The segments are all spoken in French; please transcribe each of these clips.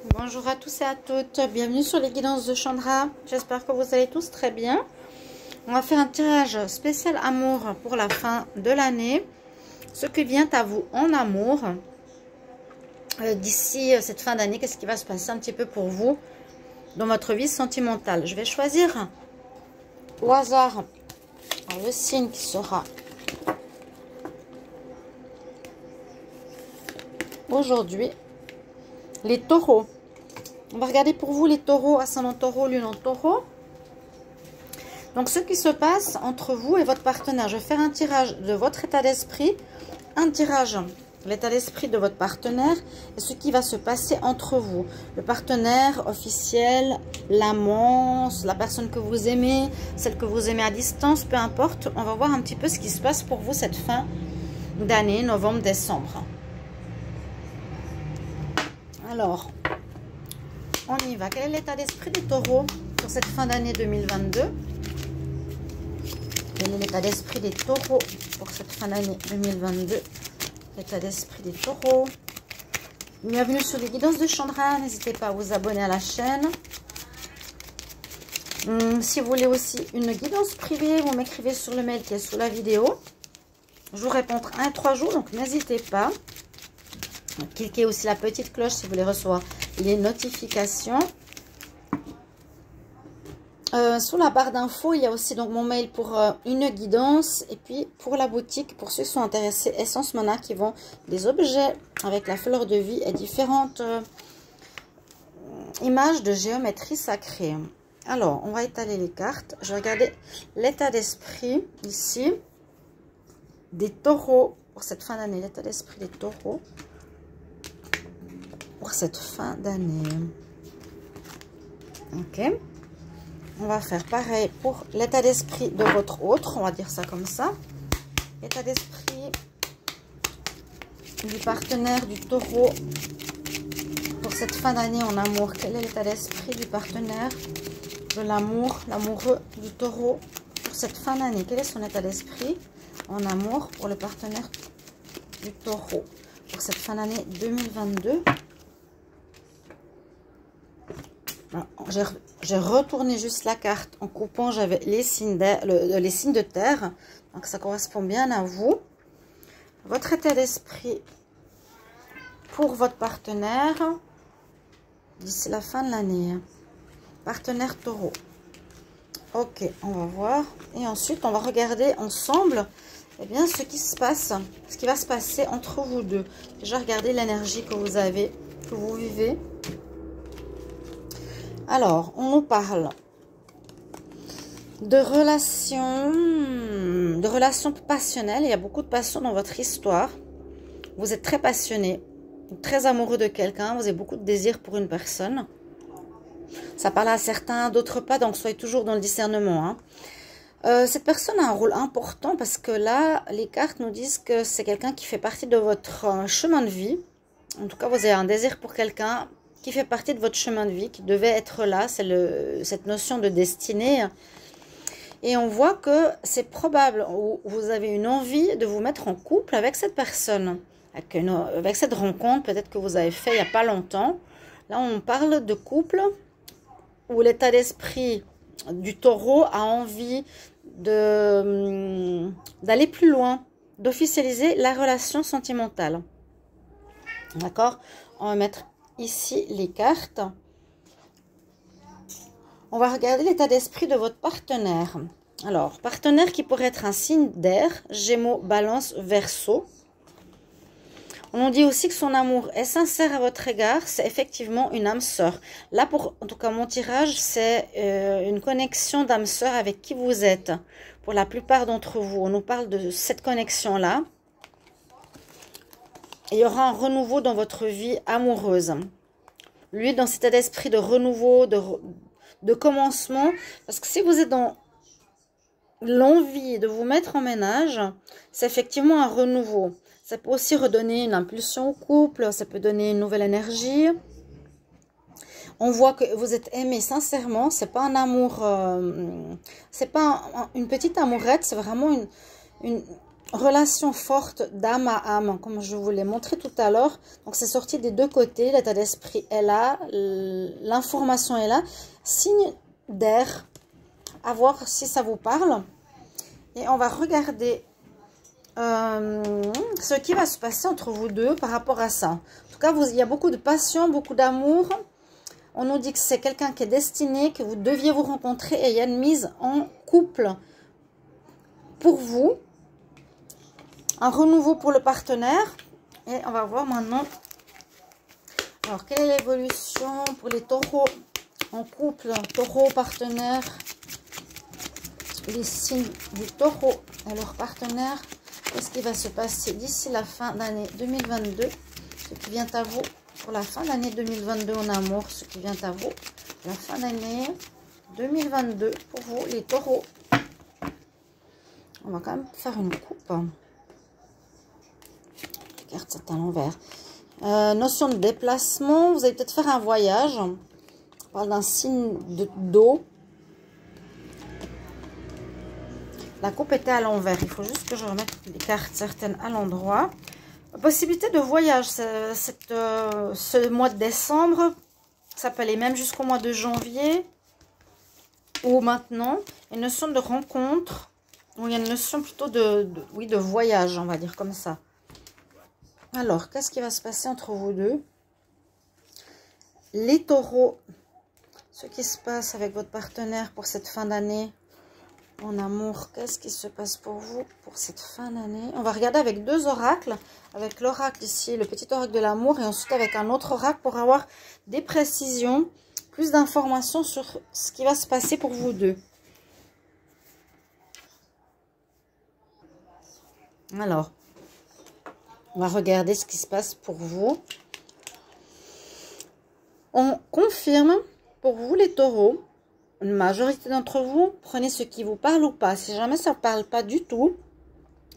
Bonjour à tous et à toutes, bienvenue sur les guidances de Chandra. J'espère que vous allez tous très bien. On va faire un tirage spécial amour pour la fin de l'année. Ce qui vient à vous en amour d'ici cette fin d'année, qu'est-ce qui va se passer un petit peu pour vous dans votre vie sentimentale. Je vais choisir au hasard le signe qui sera aujourd'hui les taureaux. On va regarder pour vous les taureaux, ascendant taureau, lune en taureau. Donc, ce qui se passe entre vous et votre partenaire. Je vais faire un tirage de votre état d'esprit, un tirage de l'état d'esprit de votre partenaire et ce qui va se passer entre vous. Le partenaire officiel, l'amant, la personne que vous aimez, celle que vous aimez à distance, peu importe. On va voir un petit peu ce qui se passe pour vous cette fin d'année, novembre-décembre. Alors, on y va. Quel est l'état d'esprit des taureaux pour cette fin d'année 2022? Quel est l'état d'esprit des taureaux pour cette fin d'année 2022? L'état d'esprit des taureaux. Bienvenue sur les guidances de Chandra. N'hésitez pas à vous abonner à la chaîne. Si vous voulez aussi une guidance privée, vous m'écrivez sur le mail qui est sous la vidéo. Je vous réponds entre 1 et 3 jours, donc n'hésitez pas. Cliquez aussi la petite cloche si vous voulez recevoir les notifications. Sous la barre d'infos, il y a aussi donc mon mail pour une guidance. Et puis pour la boutique, pour ceux qui sont intéressés, Essence Mana, qui vend des objets avec la fleur de vie et différentes images de géométrie sacrée. Alors, on va étaler les cartes. Je vais regarder l'état d'esprit ici des taureaux pour cette fin d'année. L'état d'esprit des taureaux pour cette fin d'année. Ok. On va faire pareil pour l'état d'esprit de votre autre. On va dire ça comme ça. L'état d'esprit du partenaire du taureau pour cette fin d'année en amour. Quel est l'état d'esprit du partenaire de l'amour, l'amoureux du taureau pour cette fin d'année? Quel est son état d'esprit en amour pour le partenaire du taureau pour cette fin d'année 2022? J'ai retourné juste la carte en coupant, j'avais les signes de terre. Donc ça correspond bien à vous. Votre état d'esprit pour votre partenaire d'ici la fin de l'année. Partenaire taureau. Ok, on va voir. Et ensuite, on va regarder ensemble bien, ce qui se passe, ce qui va se passer entre vous deux. Déjà, regardez l'énergie que vous avez, que vous vivez. Alors, on nous parle de relations passionnelles. Il y a beaucoup de passion dans votre histoire. Vous êtes très passionné, très amoureux de quelqu'un. Vous avez beaucoup de désir pour une personne. Ça parle à certains, d'autres pas. Donc, soyez toujours dans le discernement. Hein. Cette personne a un rôle important parce que là, les cartes nous disent que c'est quelqu'un qui fait partie de votre chemin de vie. En tout cas, vous avez un désir pour quelqu'un qui fait partie de votre chemin de vie, qui devait être là. C'est cette notion de destinée. Et on voit que c'est probable, vous avez une envie de vous mettre en couple avec cette personne. Avec cette rencontre, peut-être que vous avez fait il n'y a pas longtemps. Là, on parle de couple où l'état d'esprit du taureau a envie d'aller plus loin, d'officialiser la relation sentimentale. D'accord? On va mettre ici les cartes. On va regarder l'état d'esprit de votre partenaire. Alors, partenaire qui pourrait être un signe d'air, Gémeaux, Balance, Verseau. On nous dit aussi que son amour est sincère à votre égard. C'est effectivement une âme sœur. Là, en tout cas, mon tirage, c'est une connexion d'âme sœur avec qui vous êtes. Pour la plupart d'entre vous, on nous parle de cette connexion-là. Il y aura un renouveau dans votre vie amoureuse. Lui, dans cet état d'esprit de renouveau, de commencement. Parce que si vous êtes dans l'envie de vous mettre en ménage, c'est effectivement un renouveau. Ça peut aussi redonner une impulsion au couple, ça peut donner une nouvelle énergie. On voit que vous êtes aimé sincèrement, c'est pas un amour, c'est pas une petite amourette, c'est vraiment relation forte d'âme à âme, comme je vous l'ai montré tout à l'heure. Donc, c'est sorti des deux côtés. L'état d'esprit est là, l'information est là. Signe d'air, à voir si ça vous parle. Et on va regarder ce qui va se passer entre vous deux par rapport à ça. En tout cas, il y a beaucoup de passion, beaucoup d'amour. On nous dit que c'est quelqu'un qui est destiné, que vous deviez vous rencontrer et il y a une mise en couple pour vous. Un renouveau pour le partenaire. Et on va voir maintenant. Alors, quelle est l'évolution pour les taureaux en couple, taureau partenaire, les signes du taureau et leur partenaire. Qu'est-ce qui va se passer d'ici la fin d'année 2022? Ce qui vient à vous pour la fin d'année 2022 en amour. Ce qui vient à vous la fin d'année 2022 pour vous, les taureaux. On va quand même faire une coupe. Regarde ça à l'envers. Notion de déplacement. Vous allez peut-être faire un voyage. On parle d'un signe d'eau. La coupe était à l'envers. Il faut juste que je remette les cartes certaines à l'endroit. Possibilité de voyage. Ce mois de décembre, ça peut aller même jusqu'au mois de janvier. Ou maintenant, une notion de rencontre. Ou il y a une notion plutôt oui, de voyage, on va dire comme ça. Alors, qu'est-ce qui va se passer entre vous deux? Les taureaux, ce qui se passe avec votre partenaire pour cette fin d'année en amour, qu'est-ce qui se passe pour vous pour cette fin d'année? On va regarder avec deux oracles, avec l'oracle ici, le petit oracle de l'amour, et ensuite avec un autre oracle pour avoir des précisions, plus d'informations sur ce qui va se passer pour vous deux. Alors, on va regarder ce qui se passe pour vous. On confirme pour vous les taureaux. Une majorité d'entre vous, prenez ce qui vous parle ou pas. Si jamais ça ne parle pas du tout,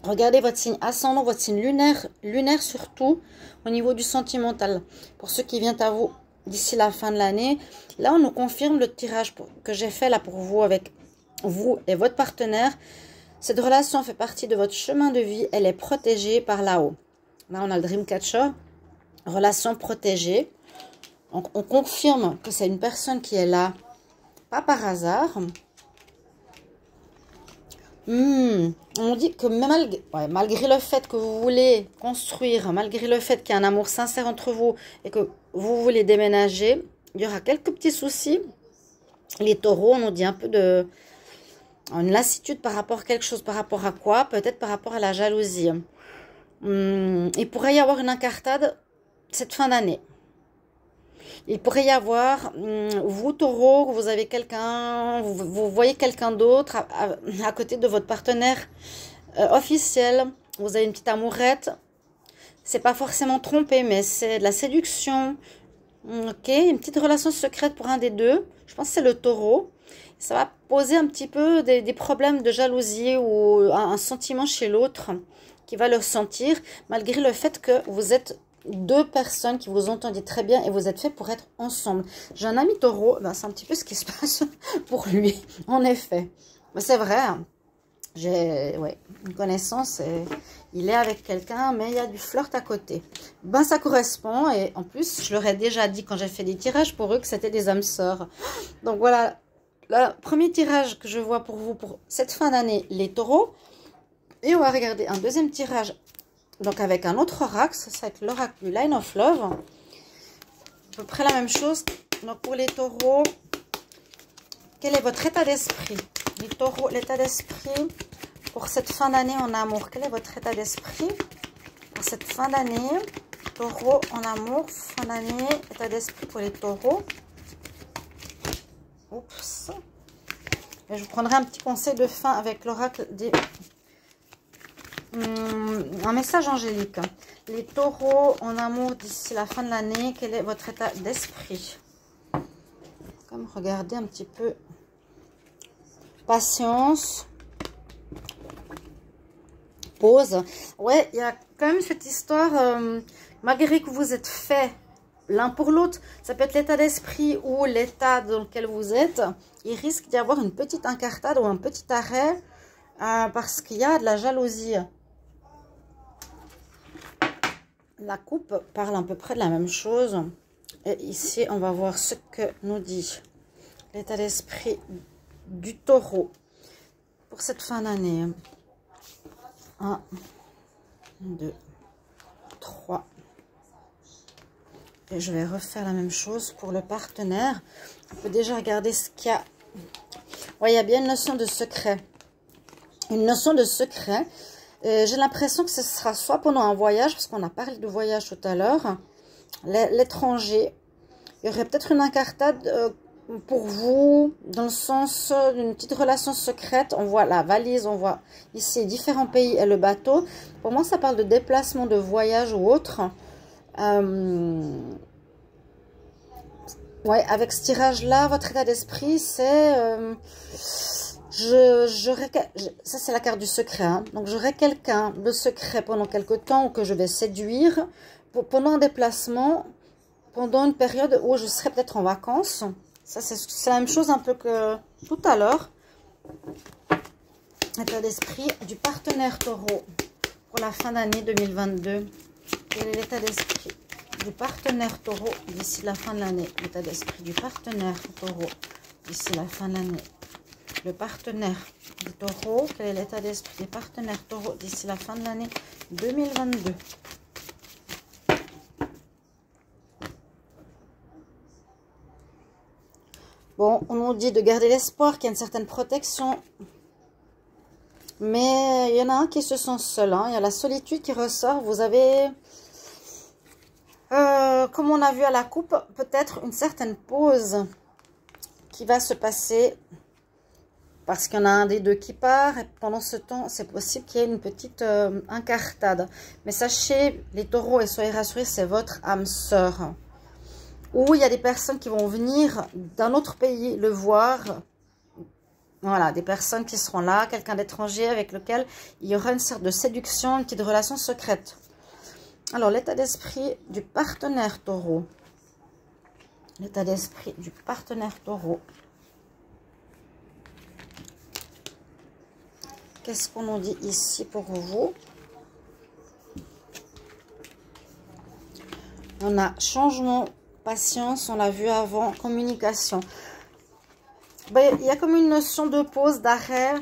regardez votre signe ascendant, votre signe lunaire surtout, au niveau du sentimental. Pour ceux qui viennent à vous d'ici la fin de l'année, là on nous confirme le tirage que j'ai fait là pour vous avec vous et votre partenaire. Cette relation fait partie de votre chemin de vie, elle est protégée par là-haut. Là, on a le Dreamcatcher, relation protégée. Donc, on confirme que c'est une personne qui est là, pas par hasard. On dit que malgré le fait que vous voulez construire, malgré le fait qu'il y a un amour sincère entre vous et que vous voulez déménager, il y aura quelques petits soucis. Les taureaux, on nous dit un peu de... une lassitude par rapport à quelque chose, par rapport à quoi? Peut-être par rapport à la jalousie. Il pourrait y avoir une incartade cette fin d'année. Il pourrait y avoir, vous taureau, vous avez quelqu'un, vous voyez quelqu'un d'autre à côté de votre partenaire officiel. Vous avez une petite amourette. C'est pas forcément trompé, mais c'est de la séduction. Ok, une petite relation secrète pour un des deux. Je pense que c'est le taureau. Ça va poser un petit peu des problèmes de jalousie ou un sentiment chez l'autre qui va le ressentir, malgré le fait que vous êtes deux personnes qui vous entendez très bien et vous êtes fait pour être ensemble. J'ai un ami taureau, ben c'est un petit peu ce qui se passe pour lui, en effet. Mais c'est vrai, hein. J'ai une connaissance, et il est avec quelqu'un, mais il y a du flirt à côté. Ben ça correspond, et en plus, je leur ai déjà dit quand j'ai fait des tirages pour eux que c'était des âmes sœurs. Donc voilà, le premier tirage que je vois pour vous pour cette fin d'année, les taureaux. Et on va regarder un deuxième tirage, donc avec un autre oracle, ça va être l'oracle du Line of Love. À peu près la même chose. Donc pour les taureaux, quel est votre état d'esprit? Les taureaux, l'état d'esprit pour cette fin d'année en amour. Quel est votre état d'esprit pour cette fin d'année? Taureau en amour, fin d'année, état d'esprit pour les taureaux. Oups. Et je vous prendrai un petit conseil de fin avec l'oracle des... un message angélique. Les taureaux en amour d'ici la fin de l'année, quel est votre état d'esprit? Comme regardez un petit peu. Patience. Pause. Ouais, il y a quand même cette histoire, malgré que vous êtes fait l'un pour l'autre, ça peut être l'état d'esprit ou l'état dans lequel vous êtes. Il risque d'y avoir une petite incartade ou un petit arrêt parce qu'il y a de la jalousie. la coupe parle à peu près de la même chose. Et ici, on va voir ce que nous dit l'état d'esprit du taureau pour cette fin d'année. 1, 2, 3. Et je vais refaire la même chose pour le partenaire. On peut déjà regarder ce qu'il y a. Ouais, il y a bien une notion de secret. Une notion de secret. J'ai l'impression que ce sera soit pendant un voyage, parce qu'on a parlé de voyage tout à l'heure, l'étranger. Il y aurait peut-être une incartade pour vous, dans le sens d'une petite relation secrète. On voit la valise, on voit ici différents pays et le bateau. Pour moi, ça parle de déplacement, de voyage ou autre. Ouais, avec ce tirage-là, votre état d'esprit, c'est... ça, c'est la carte du secret. Hein. Donc, j'aurai quelqu'un de secret pendant quelque temps ou que je vais séduire pendant un déplacement, pendant une période où je serai peut-être en vacances. Ça, c'est la même chose un peu que tout à l'heure. État d'esprit du partenaire taureau pour la fin d'année 2022. Quel est l'état d'esprit du partenaire taureau d'ici la fin de l'année? L'état d'esprit du partenaire taureau d'ici la fin de l'année. Le partenaire du taureau, quel est l'état d'esprit des partenaires taureau d'ici la fin de l'année 2022? Bon, on nous dit de garder l'espoir, qu'il y a une certaine protection. Mais il y en a un qui se sent seul. Hein. Il y a la solitude qui ressort. Vous avez, comme on a vu à la coupe, peut-être une certaine pause qui va se passer. Parce qu'il y en a un des deux qui part. Et pendant ce temps, c'est possible qu'il y ait une petite incartade. Mais sachez, les taureaux, et soyez rassurés, c'est votre âme sœur. Ou il y a des personnes qui vont venir d'un autre pays le voir. Voilà, des personnes qui seront là, quelqu'un d'étranger avec lequel il y aura une sorte de séduction, une petite relation secrète. Alors, l'état d'esprit du partenaire taureau. L'état d'esprit du partenaire taureau. Qu'est-ce qu'on nous dit ici pour vous? On a changement, patience, on l'a vu avant, communication. Ben, il y a comme une notion de pause, d'arrêt.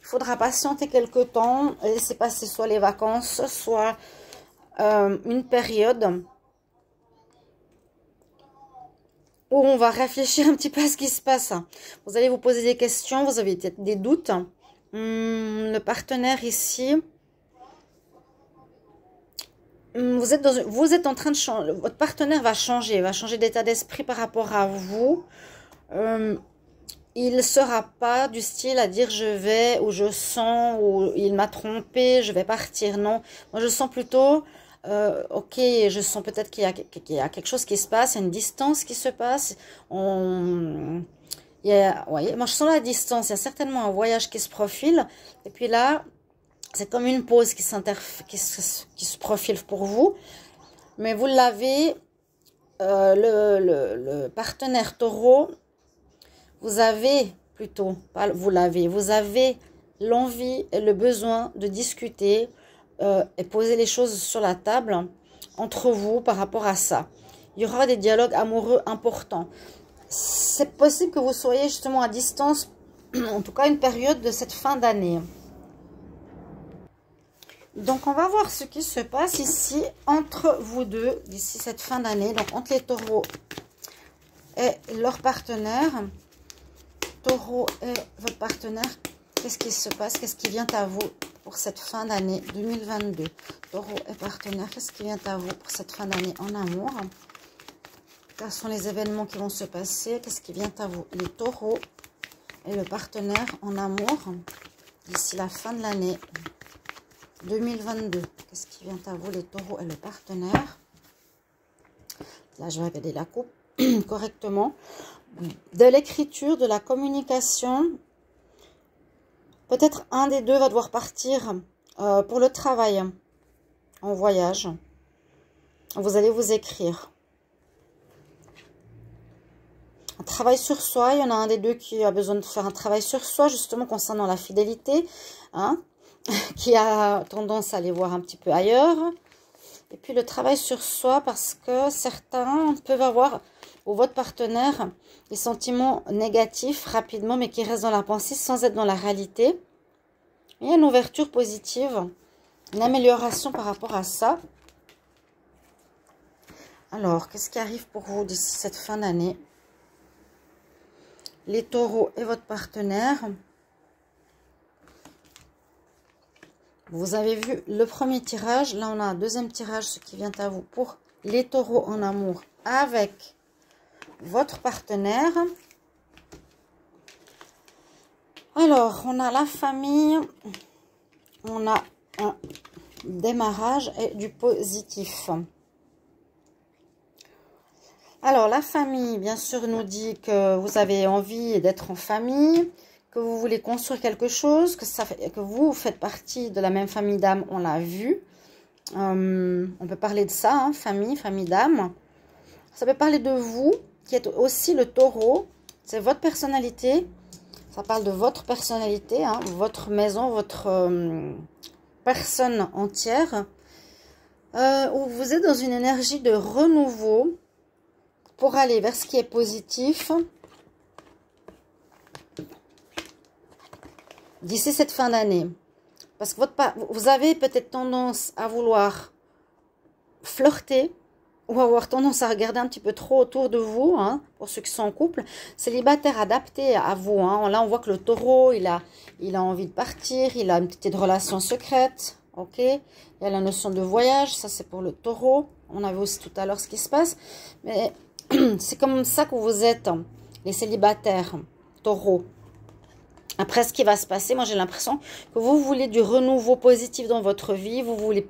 Il faudra patienter quelques temps, laisser passer soit les vacances, soit une période où on va réfléchir un petit peu à ce qui se passe. Vous allez vous poser des questions, vous avez peut-être des doutes. Le partenaire ici, vous êtes en train de changer, votre partenaire va changer d'état d'esprit par rapport à vous. Il ne sera pas du style à dire je vais ou je sens ou il m'a trompé, je vais partir. Non, moi je sens plutôt, ok, je sens peut-être qu'il y a quelque chose qui se passe, il y a une distance qui se passe. Ouais, moi je sens la distance, il y a certainement un voyage qui se profile. Et puis là, c'est comme une pause qui se profile pour vous. Mais vous l'avez, le partenaire taureau, vous avez l'envie et le besoin de discuter et poser les choses sur la table entre vous par rapport à ça. Il y aura des dialogues amoureux importants. C'est possible que vous soyez justement à distance, en tout cas une période de cette fin d'année. Donc, on va voir ce qui se passe ici entre vous deux, d'ici cette fin d'année. Donc, entre les taureaux et leur partenaire. Taureau et votre partenaire, qu'est-ce qui se passe? Qu'est-ce qui vient à vous pour cette fin d'année 2022? Taureau et partenaire, qu'est-ce qui vient à vous pour cette fin d'année en amour? Quels sont les événements qui vont se passer? Qu'est-ce qui vient à vous? Les taureaux et le partenaire en amour d'ici la fin de l'année 2022. Qu'est-ce qui vient à vous, les taureaux et le partenaire? Là, je vais regarder la coupe correctement. De l'écriture, de la communication. Peut-être un des deux va devoir partir pour le travail, en voyage. Vous allez vous écrire. Un travail sur soi, il y en a un des deux qui a besoin de faire un travail sur soi, justement concernant la fidélité, hein, qui a tendance à aller voir un petit peu ailleurs. Et puis le travail sur soi, parce que certains peuvent avoir, ou votre partenaire, des sentiments négatifs rapidement, mais qui restent dans la pensée sans être dans la réalité. Il y a une ouverture positive, une amélioration par rapport à ça. Alors, qu'est-ce qui arrive pour vous d'ici cette fin d'année? Les taureaux et votre partenaire. Vous avez vu le premier tirage. Là, on a un deuxième tirage, ce qui vient à vous pour les taureaux en amour avec votre partenaire. Alors, on a la famille. On a un démarrage et du positif. Alors, la famille, bien sûr, nous dit que vous avez envie d'être en famille, que vous voulez construire quelque chose, que vous faites partie de la même famille d'âme, on l'a vu. On peut parler de ça, hein, famille d'âme. Ça peut parler de vous, qui êtes aussi le taureau. C'est votre personnalité. Ça parle de votre personnalité, hein, votre maison, votre personne entière. Où vous êtes dans une énergie de renouveau, pour aller vers ce qui est positif d'ici cette fin d'année. Parce que vous avez peut-être tendance à vouloir flirter ou avoir tendance à regarder un petit peu trop autour de vous, hein, pour ceux qui sont en couple. Célibataire adapté à vous. Hein. Là, on voit que le taureau, il a envie de partir, il a une petite relation secrète. Ok, il y a la notion de voyage, ça c'est pour le taureau. On avait aussi tout à l'heure ce qui se passe. Mais c'est comme ça que vous êtes, les célibataires, taureaux. Après, ce qui va se passer, moi j'ai l'impression que vous voulez du renouveau positif dans votre vie. Vous voulez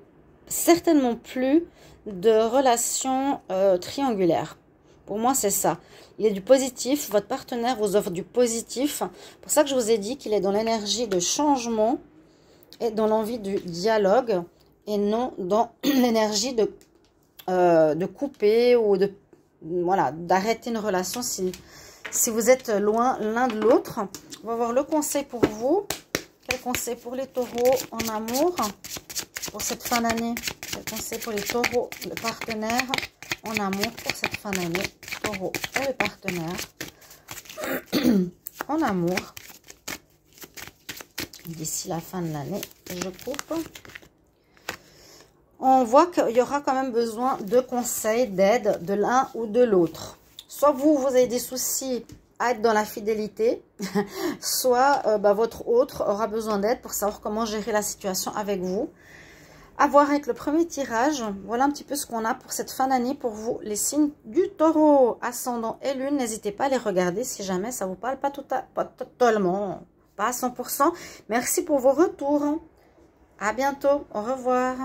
certainement plus de relations triangulaires. Pour moi, c'est ça. Il y a du positif. Votre partenaire vous offre du positif. C'est pour ça que je vous ai dit qu'il est dans l'énergie de changement et dans l'envie du dialogue et non dans l'énergie de couper ou de... Voilà, d'arrêter une relation si vous êtes loin l'un de l'autre. On va voir le conseil pour vous. Quel conseil pour les taureaux en amour pour cette fin d'année? Quel conseil pour les taureaux, le partenaire en amour pour cette fin d'année? Taureau et le partenaire en amour d'ici la fin de l'année. Je coupe. On voit qu'il y aura quand même besoin de conseils, d'aide de l'un ou de l'autre. Soit vous avez des soucis à être dans la fidélité, soit votre autre aura besoin d'aide pour savoir comment gérer la situation avec vous. À voir avec le premier tirage. Voilà un petit peu ce qu'on a pour cette fin d'année pour vous, les signes du taureau, ascendant et lune. N'hésitez pas à les regarder si jamais ça vous parle, pas totalement, pas à 100%. Merci pour vos retours. À bientôt. Au revoir.